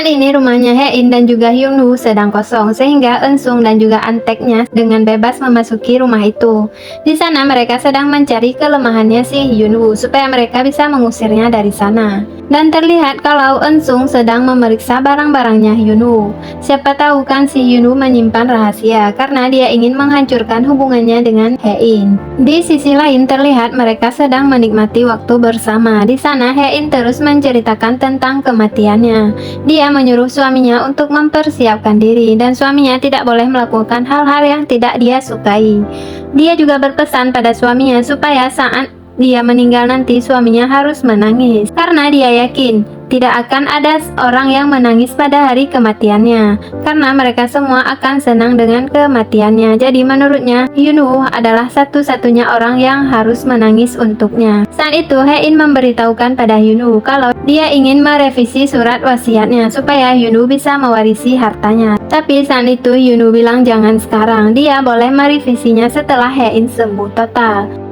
Saat ini rumahnya Hein dan juga Hyunwoo sedang kosong, sehingga Eun-sung dan juga Antaeknya dengan bebas memasuki rumah itu. Di sana mereka sedang mencari kelemahannya si Hyunwoo supaya mereka bisa mengusirnya dari sana. Dan terlihat kalau Eun-sung sedang memeriksa barang-barangnya Hyunwoo. Siapa tahu kan si Hyunwoo menyimpan rahasia karena dia ingin menghancurkan hubungannya dengan Hein. Di sisi lain terlihat mereka sedang menikmati waktu bersama. Di sana Hein terus menceritakan tentang kematiannya. Dia menyuruh suaminya untuk mempersiapkan diri dan suaminya tidak boleh melakukan hal-hal yang tidak dia sukai. Dia juga berpesan pada suaminya supaya saat dia meninggal nanti suaminya harus menangis karena dia yakin tidak akan ada orang yang menangis pada hari kematiannya karena mereka semua akan senang dengan kematiannya. Jadi menurutnya Hyunwoo adalah satu-satunya orang yang harus menangis untuknya. Saat itu Hein memberitahukan pada Hyunwoo kalau dia ingin merevisi surat wasiatnya supaya Hyunwoo bisa mewarisi hartanya. Tapi saat itu Hyunwoo bilang jangan sekarang, dia boleh merevisinya setelah Hein sembuh total.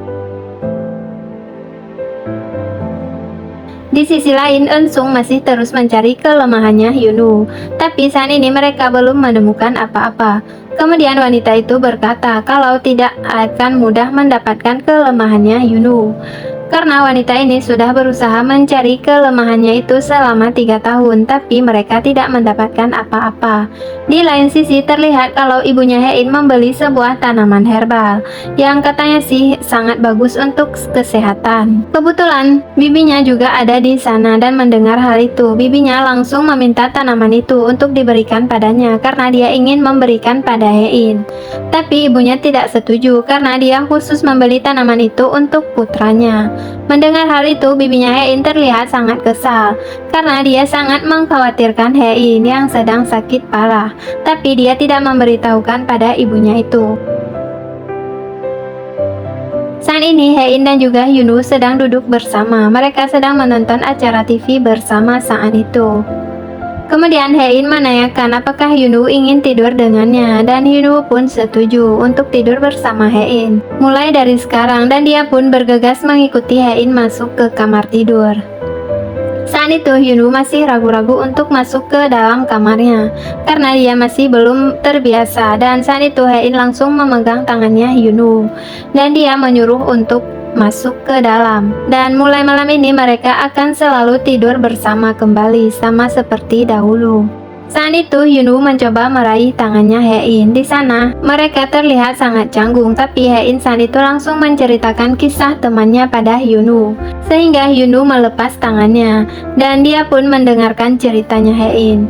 Di sisi lain, Eun-sung masih terus mencari kelemahannya Hyunwoo, tapi saat ini mereka belum menemukan apa-apa. Kemudian wanita itu berkata kalau tidak akan mudah mendapatkan kelemahannya Hyunwoo, karena wanita ini sudah berusaha mencari kelemahannya itu selama 3 tahun, tapi mereka tidak mendapatkan apa-apa. Di lain sisi terlihat kalau ibunya Hein membeli sebuah tanaman herbal yang katanya sih sangat bagus untuk kesehatan. Kebetulan bibinya juga ada di sana dan mendengar hal itu, bibinya langsung meminta tanaman itu untuk diberikan padanya karena dia ingin memberikan pada Hein. Tapi ibunya tidak setuju karena dia khusus membeli tanaman itu untuk putranya. Mendengar hal itu, bibinya Hein terlihat sangat kesal karena dia sangat mengkhawatirkan Hein yang sedang sakit parah, tapi dia tidak memberitahukan pada ibunya itu. Saat ini Hein dan juga Hyunwoo sedang duduk bersama. Mereka sedang menonton acara TV bersama saat itu. Kemudian Hein menanyakan apakah Hyunwoo ingin tidur dengannya, dan Hyunwoo pun setuju untuk tidur bersama Hein mulai dari sekarang, dan dia pun bergegas mengikuti Hein masuk ke kamar tidur. Saat itu Hyunwoo masih ragu-ragu untuk masuk ke dalam kamarnya karena dia masih belum terbiasa, dan saat itu Hein langsung memegang tangannya Hyunwoo dan dia menyuruh untuk masuk ke dalam. Dan mulai malam ini mereka akan selalu tidur bersama kembali sama seperti dahulu. Saat itu Hyunwoo mencoba meraih tangannya Hein. Di sana mereka terlihat sangat canggung, tapi Hein saat itu langsung menceritakan kisah temannya pada Hyunwoo, sehingga Hyunwoo melepas tangannya dan dia pun mendengarkan ceritanya Hein.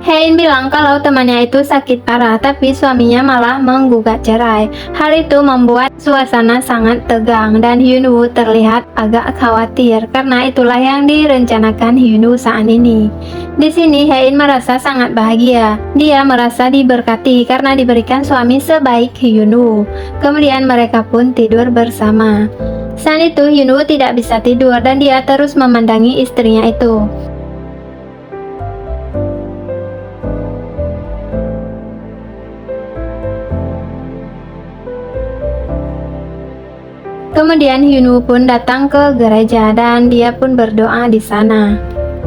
Hein bilang kalau temannya itu sakit parah, tapi suaminya malah menggugat cerai. Hal itu membuat suasana sangat tegang dan Hyunwoo terlihat agak khawatir karena itulah yang direncanakan Hyunwoo saat ini. Di sini Hein merasa sangat bahagia. Dia merasa diberkati karena diberikan suami sebaik Hyunwoo. Kemudian mereka pun tidur bersama. Saat itu Hyunwoo tidak bisa tidur dan dia terus memandangi istrinya itu. Kemudian Hyunwoo pun datang ke gereja dan dia pun berdoa di sana.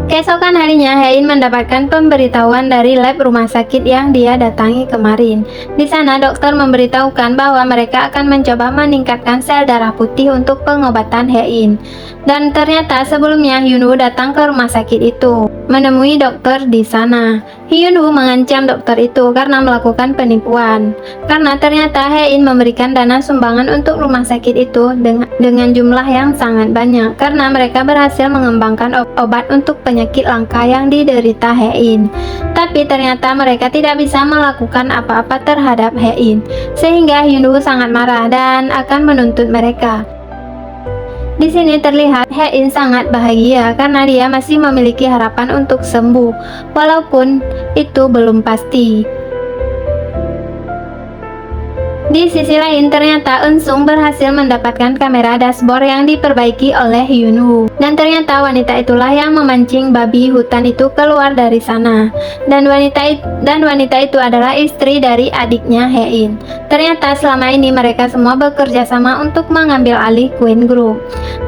Keesokan harinya Hein mendapatkan pemberitahuan dari lab rumah sakit yang dia datangi kemarin. Di sana dokter memberitahukan bahwa mereka akan mencoba meningkatkan sel darah putih untuk pengobatan Hein. Dan ternyata sebelumnya Hyunwoo datang ke rumah sakit itu menemui dokter di sana. Hyunwoo mengancam dokter itu karena melakukan penipuan, karena ternyata Hein memberikan dana sumbangan untuk rumah sakit itu dengan jumlah yang sangat banyak karena mereka berhasil mengembangkan obat untuk penyakit langka yang diderita Hein. Tapi ternyata mereka tidak bisa melakukan apa-apa terhadap Hein, sehingga Hyunwoo sangat marah dan akan menuntut mereka. Di sini terlihat Hein sangat bahagia karena dia masih memiliki harapan untuk sembuh, walaupun itu belum pasti. Di sisi lain, ternyata Eun-sung berhasil mendapatkan kamera dashboard yang diperbaiki oleh Hyunwoo. Dan ternyata wanita itulah yang memancing babi hutan itu keluar dari sana. Dan wanita itu adalah istri dari adiknya Hein. Ternyata selama ini mereka semua bekerja sama untuk mengambil alih Queen Group.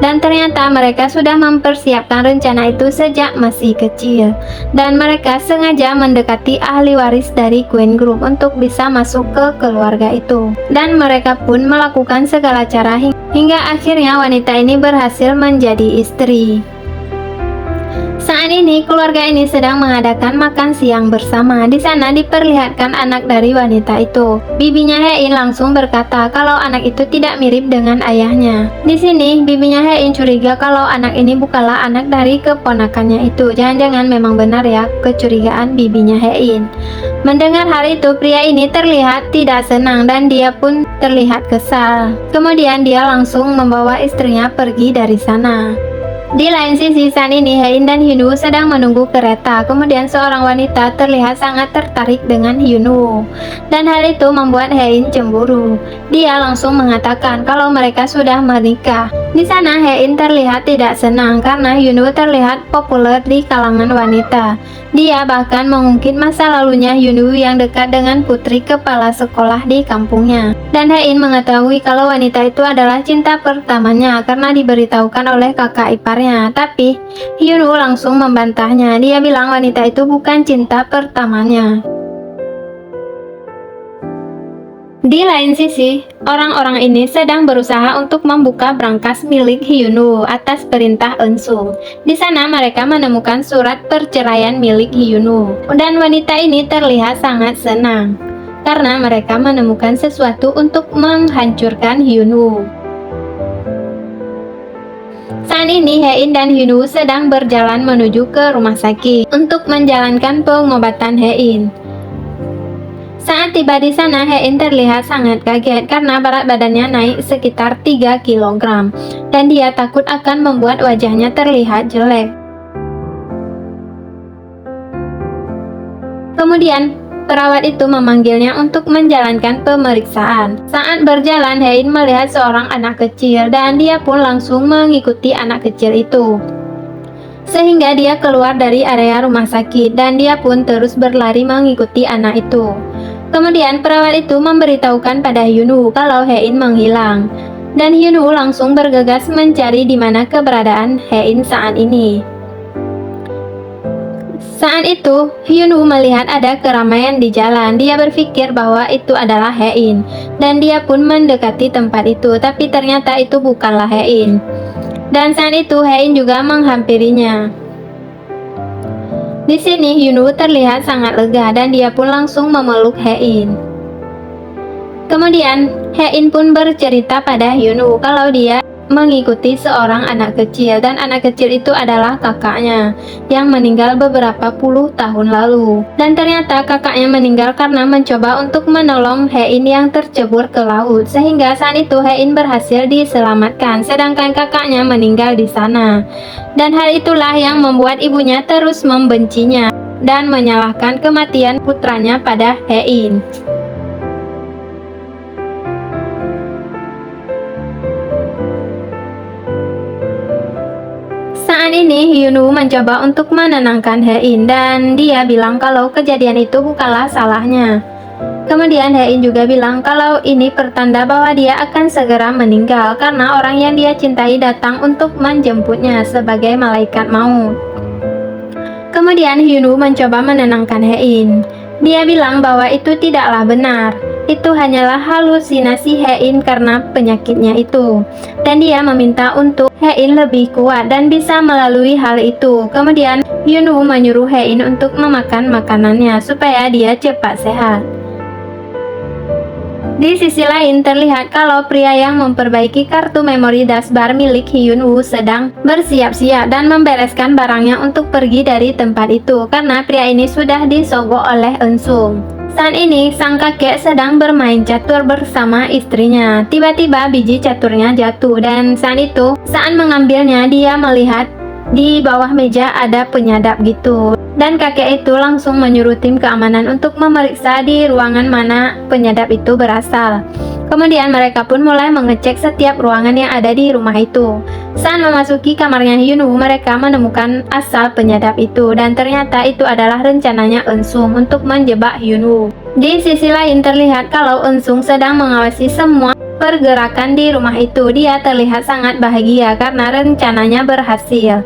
Dan ternyata mereka sudah mempersiapkan rencana itu sejak masih kecil. Dan mereka sengaja mendekati ahli waris dari Queen Group untuk bisa masuk ke keluarga itu. Dan mereka pun melakukan segala cara hingga akhirnya wanita ini berhasil menjadi istri. Saat ini keluarga ini sedang mengadakan makan siang bersama. Di sana diperlihatkan anak dari wanita itu. Bibinya Hein langsung berkata kalau anak itu tidak mirip dengan ayahnya. Di sini bibinya Hein curiga kalau anak ini bukanlah anak dari keponakannya itu. Jangan-jangan memang benar ya kecurigaan bibinya Hein. Mendengar hal itu, pria ini terlihat tidak senang dan dia pun terlihat kesal. Kemudian dia langsung membawa istrinya pergi dari sana. Di lain sisi, saat ini Hein dan Hyunwoo sedang menunggu kereta. Kemudian seorang wanita terlihat sangat tertarik dengan Hyunwoo. Dan hal itu membuat Hein cemburu. Dia langsung mengatakan kalau mereka sudah menikah. Di sana Hein terlihat tidak senang karena Hyunwoo terlihat populer di kalangan wanita. Dia bahkan mengungkit masa lalunya Hyunwoo yang dekat dengan putri kepala sekolah di kampungnya. Dan Hein mengetahui kalau wanita itu adalah cinta pertamanya karena diberitahukan oleh kakak iparnya. Tapi Hyunwoo langsung membantahnya. Dia bilang wanita itu bukan cinta pertamanya. Di lain sisi, orang-orang ini sedang berusaha untuk membuka brankas milik Hyunwoo atas perintah Eun-sung. Di sana mereka menemukan surat perceraian milik Hyunwoo. Dan wanita ini terlihat sangat senang karena mereka menemukan sesuatu untuk menghancurkan Hyunwoo. Saat ini Hein dan Hyunwoo sedang berjalan menuju ke rumah sakit untuk menjalankan pengobatan Hein. Saat tiba di sana, Hein terlihat sangat kaget karena berat badannya naik sekitar 3 kg dan dia takut akan membuat wajahnya terlihat jelek. Kemudian perawat itu memanggilnya untuk menjalankan pemeriksaan. Saat berjalan, Hein melihat seorang anak kecil dan dia pun langsung mengikuti anak kecil itu. Sehingga dia keluar dari area rumah sakit dan dia pun terus berlari mengikuti anak itu. Kemudian perawat itu memberitahukan pada Hyunwoo kalau Hein menghilang. Dan Hyunwoo langsung bergegas mencari di mana keberadaan Hein saat ini. Saat itu, Hyunwoo melihat ada keramaian di jalan. Dia berpikir bahwa itu adalah Hein. Dan dia pun mendekati tempat itu, tapi ternyata itu bukanlah Hein. Dan saat itu Hein juga menghampirinya. Di sini Hyunwoo terlihat sangat lega dan dia pun langsung memeluk Hein. Kemudian Hein pun bercerita pada Hyunwoo kalau dia mengikuti seorang anak kecil dan anak kecil itu adalah kakaknya yang meninggal beberapa puluh tahun lalu. Dan ternyata kakaknya meninggal karena mencoba untuk menolong Hein yang tercebur ke laut, sehingga saat itu Hein berhasil diselamatkan sedangkan kakaknya meninggal di sana. Dan hal itulah yang membuat ibunya terus membencinya dan menyalahkan kematian putranya pada Hein. Saat ini Hyunwoo mencoba untuk menenangkan Hein dan dia bilang kalau kejadian itu bukanlah salahnya. Kemudian Hein juga bilang kalau ini pertanda bahwa dia akan segera meninggal karena orang yang dia cintai datang untuk menjemputnya sebagai malaikat maut. Kemudian Hyunwoo mencoba menenangkan Hein. Dia bilang bahwa itu tidaklah benar. Itu hanyalah halusinasi Hein karena penyakitnya itu. Dan dia meminta untuk Hein lebih kuat dan bisa melalui hal itu. Kemudian Hyunwoo menyuruh Hein untuk memakan makanannya supaya dia cepat sehat. Di sisi lain terlihat kalau pria yang memperbaiki kartu memori dashbar milik Hyunwoo sedang bersiap-siap dan membereskan barangnya untuk pergi dari tempat itu karena pria ini sudah disogok oleh Eun-sung. Saat ini sang kakek sedang bermain catur bersama istrinya. Tiba-tiba biji caturnya jatuh dan saat itu saat mengambilnya dia melihat di bawah meja ada penyadap gitu. Dan kakek itu langsung menyuruh tim keamanan untuk memeriksa di ruangan mana penyadap itu berasal. Kemudian mereka pun mulai mengecek setiap ruangan yang ada di rumah itu. Saat memasuki kamarnya Hyunwoo, mereka menemukan asal penyadap itu dan ternyata itu adalah rencananya Eun-sung untuk menjebak Hyunwoo. Di sisi lain terlihat kalau Eun-sung sedang mengawasi semua pergerakan di rumah itu. Dia terlihat sangat bahagia karena rencananya berhasil.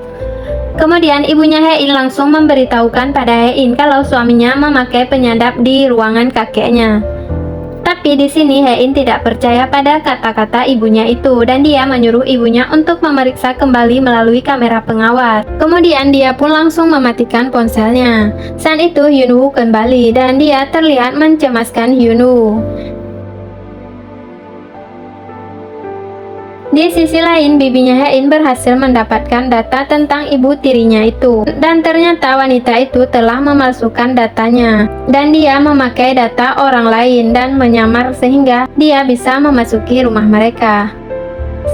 Kemudian ibunya Hein langsung memberitahukan pada Hein kalau suaminya memakai penyadap di ruangan kakeknya. Tapi di sini Hein tidak percaya pada kata-kata ibunya itu dan dia menyuruh ibunya untuk memeriksa kembali melalui kamera pengawas. Kemudian dia pun langsung mematikan ponselnya. Saat itu Yunwoo kembali dan dia terlihat mencemaskan Yunwoo. Di sisi lain, bibinya Hein berhasil mendapatkan data tentang ibu tirinya itu. Dan ternyata wanita itu telah memalsukan datanya. Dan dia memakai data orang lain dan menyamar sehingga dia bisa memasuki rumah mereka.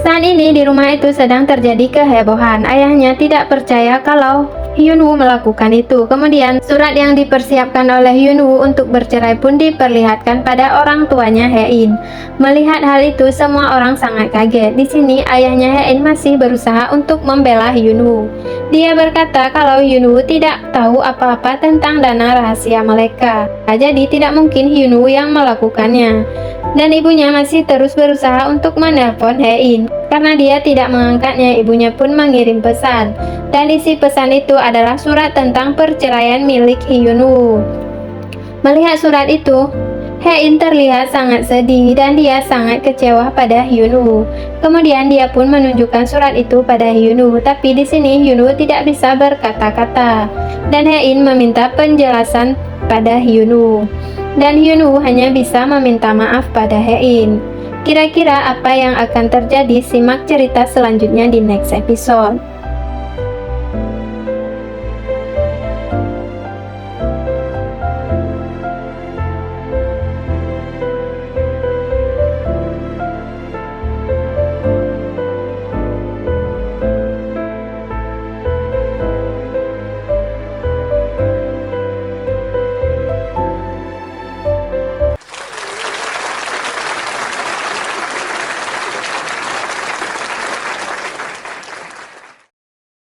Saat ini di rumah itu sedang terjadi kehebohan. Ayahnya tidak percaya kalau Yunwoo melakukan itu. Kemudian surat yang dipersiapkan oleh Yunwoo untuk bercerai pun diperlihatkan pada orang tuanya Hein. Melihat hal itu semua orang sangat kaget. Di sini ayahnya Hein masih berusaha untuk membela Yunwoo. Dia berkata kalau Yunwoo tidak tahu apa-apa tentang dana rahasia mereka. Jadi tidak mungkin Yunwoo yang melakukannya. Dan ibunya masih terus berusaha untuk menelpon Hein. Karena dia tidak mengangkatnya, ibunya pun mengirim pesan. Dan isi pesan itu adalah surat tentang perceraian milik Yunwoo. Melihat surat itu, Hein terlihat sangat sedih dan dia sangat kecewa pada Yunwoo. Kemudian dia pun menunjukkan surat itu pada Yunwoo, tapi di sini Yunwoo tidak bisa berkata-kata. Dan Hein meminta penjelasan pada Yunwoo. Dan Yunwoo hanya bisa meminta maaf pada Hein. Kira-kira apa yang akan terjadi? Simak cerita selanjutnya di next episode.